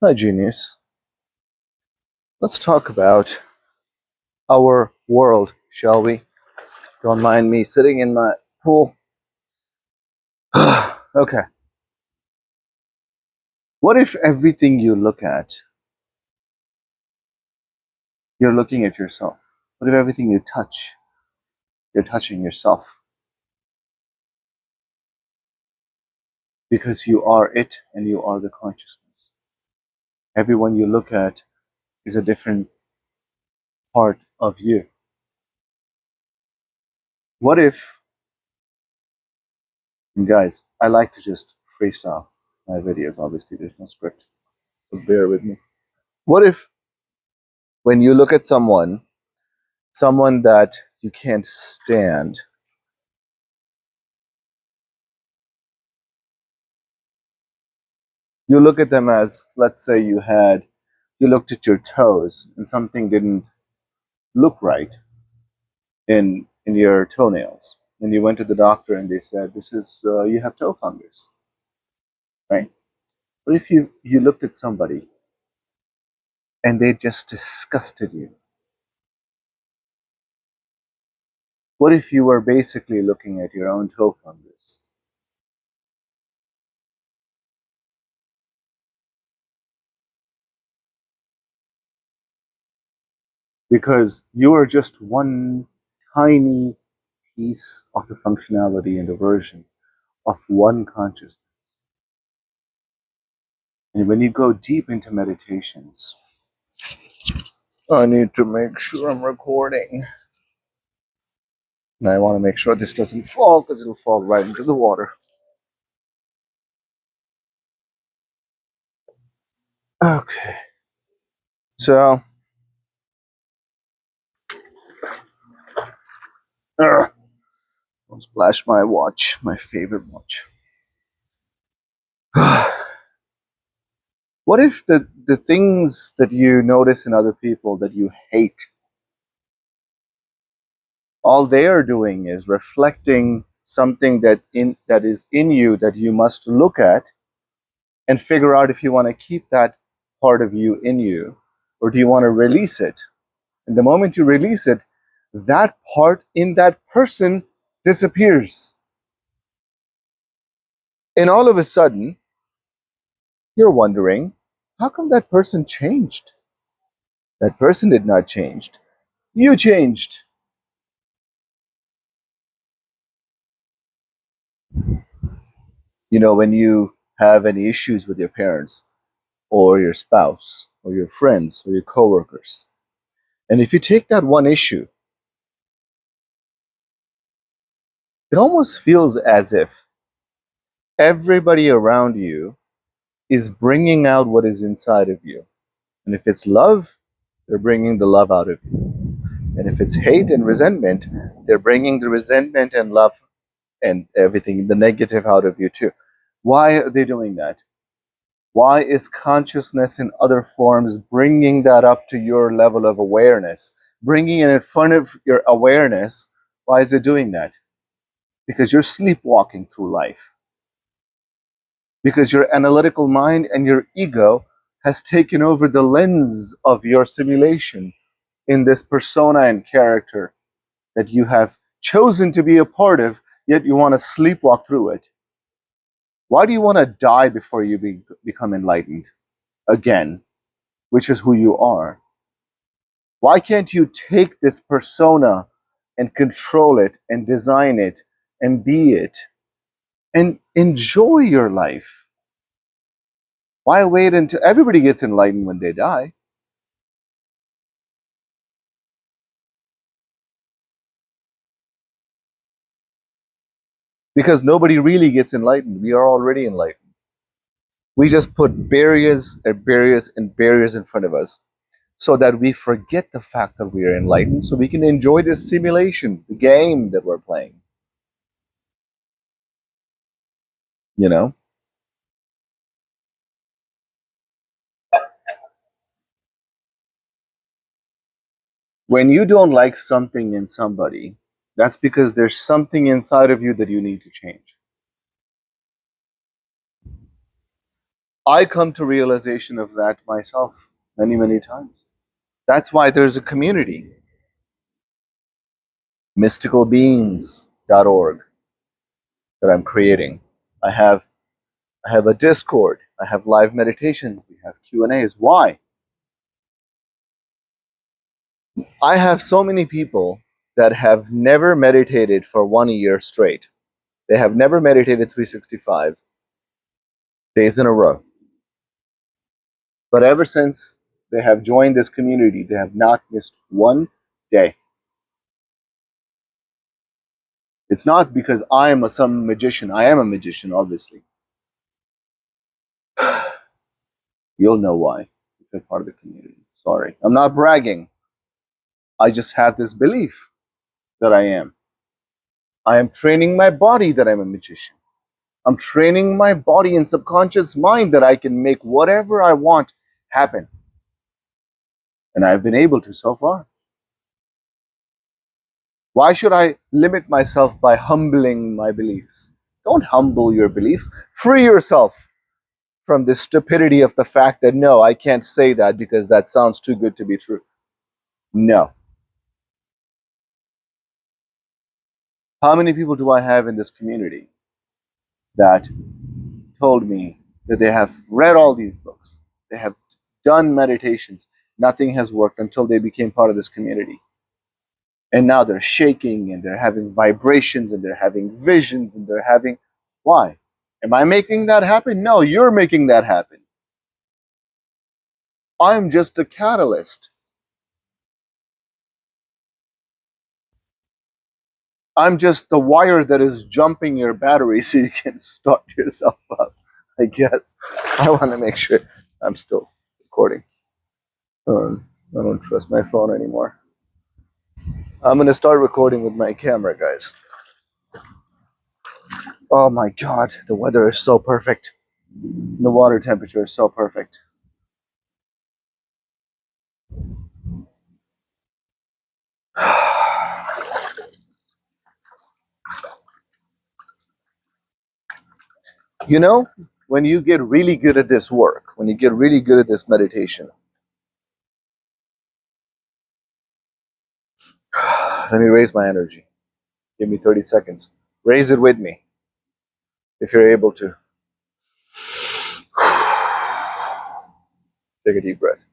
Hi, genius. Let's talk about our world, shall we? Don't mind me sitting in my pool. Okay. What if everything you look at, you're looking at yourself? What if everything you touch, you're touching yourself? Because you are it and you are the consciousness. Everyone you look at is a different part of you. What if, and guys, I like to just freestyle my videos, obviously, there's no script, so bear with me. What if, when you look at someone that you can't stand, you look at them as, let's say you looked at your toes and something didn't look right in your toenails, and you went to the doctor and they said, this is you have toe fungus, right? But if you looked at somebody and they just disgusted you, what if you were basically looking at your own toe fungus? Because you are just one tiny piece of the functionality and the version of one consciousness. And when you go deep into meditations, I need to make sure I'm recording. And I want to make sure this doesn't fall because it'll fall right into the water. Okay. So, don't splash my watch, my favorite watch. What if the things that you notice in other people that you hate, all they are doing is reflecting something that is in you that you must look at and figure out if you want to keep that part of you in you, or do you want to release it? And the moment you release it, that part in that person disappears. And all of a sudden, you're wondering, how come that person changed? That person did not change. You changed. You know, when you have any issues with your parents or your spouse or your friends or your coworkers, and if you take that one issue, it almost feels as if everybody around you is bringing out what is inside of you. And if it's love, they're bringing the love out of you. And if it's hate and resentment, they're bringing the resentment and love and everything, the negative out of you too. Why are they doing that? Why is consciousness in other forms bringing that up to your level of awareness? Bringing it in front of your awareness, why is it doing that? Because you're sleepwalking through life. Because your analytical mind and your ego has taken over the lens of your simulation in this persona and character that you have chosen to be a part of, yet you want to sleepwalk through it. Why do you want to die before you become enlightened again, which is who you are? Why can't you take this persona and control it and design it and be it and enjoy your life? Why wait until everybody gets enlightened when they die? Because nobody really gets enlightened. We are already enlightened. We just put barriers and barriers and barriers in front of us so that we forget the fact that we are enlightened, so we can enjoy this simulation, the game that we're playing. You know? When you don't like something in somebody, that's because there's something inside of you that you need to change. I come to realization of that myself many, many times. That's why there's a community, mysticalbeings.org, that I'm creating. I have I have a Discord. I have live meditations. We have Q&As. Why? I have so many people that have never meditated for 1 year straight. They have never meditated 365 days in a row. But ever since they have joined this community, they have not missed one day. It's not because I am some magician. I am a magician, obviously. You'll know why if you're part of the community. Sorry. I'm not bragging. I just have this belief that I am. I am training my body that I'm a magician. I'm training my body and subconscious mind that I can make whatever I want happen. And I've been able to so far. Why should I limit myself by humbling my beliefs? Don't humble your beliefs. Free yourself from the stupidity of the fact that no, I can't say that because that sounds too good to be true. No. How many people do I have in this community that told me that they have read all these books, they have done meditations, nothing has worked until they became part of this community? And now they're shaking and they're having vibrations and they're having visions and they're having. Why? Am I making that happen? No, you're making that happen. I'm just a catalyst. I'm just the wire that is jumping your battery so you can start yourself up, I guess. I want to make sure I'm still recording. I don't trust my phone anymore. I'm going to start recording with my camera, guys. Oh my god, the weather is so perfect. The water temperature is so perfect. You know, when you get really good at this work, when you get really good at this meditation, let me raise my energy. Give me 30 seconds. Raise it with me if you're able to. Take a deep breath.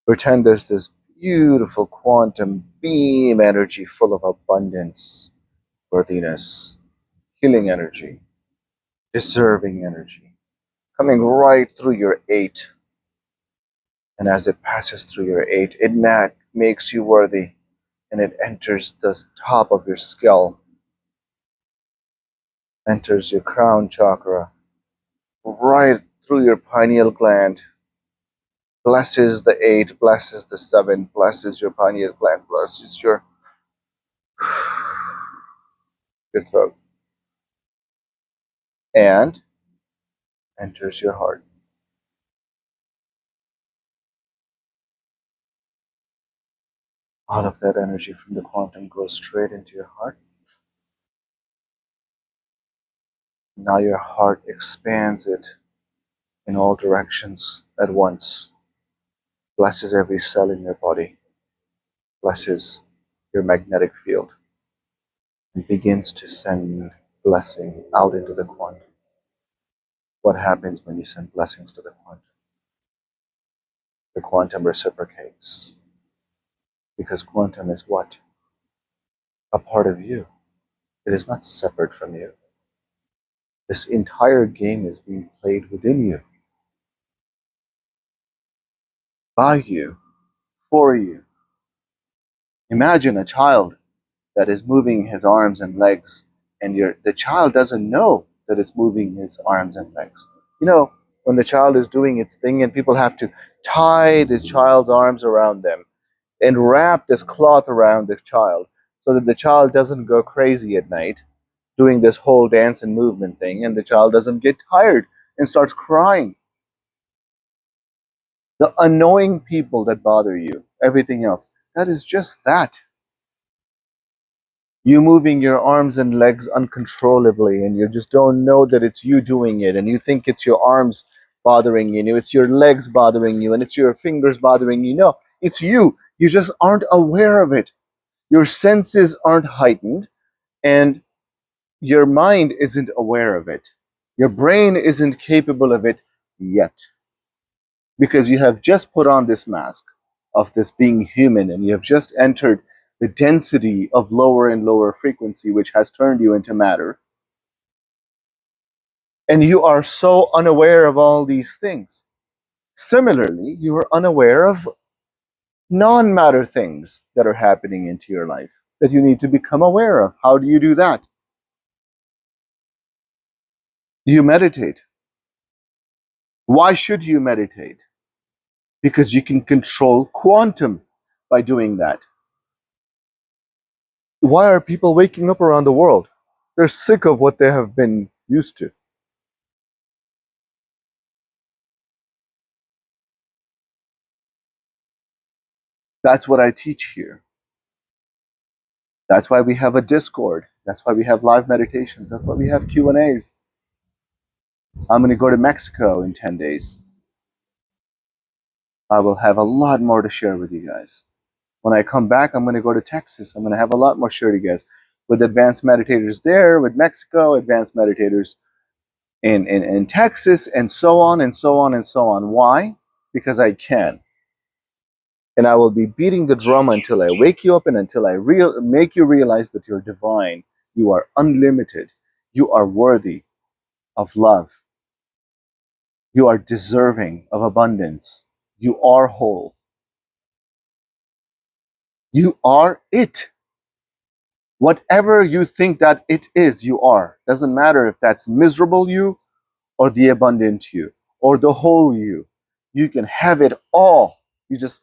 Pretend there's this beautiful quantum beam energy full of abundance, worthiness, healing energy, deserving energy, coming right through your eight. And as it passes through your eight, it makes you worthy and it enters the top of your skull, enters your crown chakra, right through your pineal gland, blesses the eight, blesses the seven, blesses your pineal gland, blesses your throat, and enters your heart. All of that energy from the quantum goes straight into your heart. Now your heart expands it in all directions at once, blesses every cell in your body, blesses your magnetic field, and begins to send blessing out into the quantum. What happens when you send blessings to the quantum? The quantum reciprocates. Because quantum is what? A part of you. It is not separate from you. This entire game is being played within you, by you, for you. Imagine a child that is moving his arms and legs, and the child doesn't know that it's moving his arms and legs. You know, when the child is doing its thing and people have to tie this child's arms around them and wrap this cloth around the child so that the child doesn't go crazy at night doing this whole dance and movement thing and the child doesn't get tired and starts crying. The annoying people that bother you, everything else, that is just that. You moving your arms and legs uncontrollably, and you just don't know that it's you doing it, and you think it's your arms bothering you, it's your legs bothering you, and it's your fingers bothering you. No, it's you. You just aren't aware of it. Your senses aren't heightened, and your mind isn't aware of it. Your brain isn't capable of it yet, because you have just put on this mask of this being human, and you have just entered the density of lower and lower frequency, which has turned you into matter. And you are so unaware of all these things. Similarly, you are unaware of non matter things that are happening into your life that you need to become aware of. How do you do that? You meditate. Why should you meditate? Because you can control quantum by doing that. Why are people waking up around the world? They're sick of what they have been used to. That's what I teach here. That's why we have a Discord. That's why we have live meditations. That's why we have Q&As. I'm going to go to Mexico in 10 days. I will have a lot more to share with you guys. When I come back, I'm going to go to Texas. I'm going to have a lot more to share with you guys. With advanced meditators there, with Mexico, advanced meditators in Texas, and so on and so on and so on. Why? Because I can. And I will be beating the drum until I wake you up and until I make you realize that you're divine. You are unlimited. You are worthy of love. You are deserving of abundance. You are whole. You are it. Whatever you think that it is, you are. Doesn't matter if that's miserable you or the abundant you or the whole you. You can have it all. You just,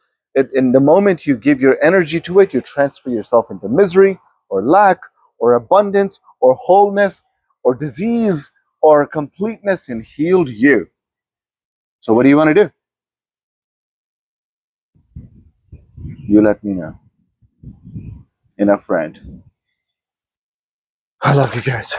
in the moment you give your energy to it, you transfer yourself into misery or lack or abundance or wholeness or disease or completeness and healed you. So what do you want to do? You let me know. Enough rant. I love you guys.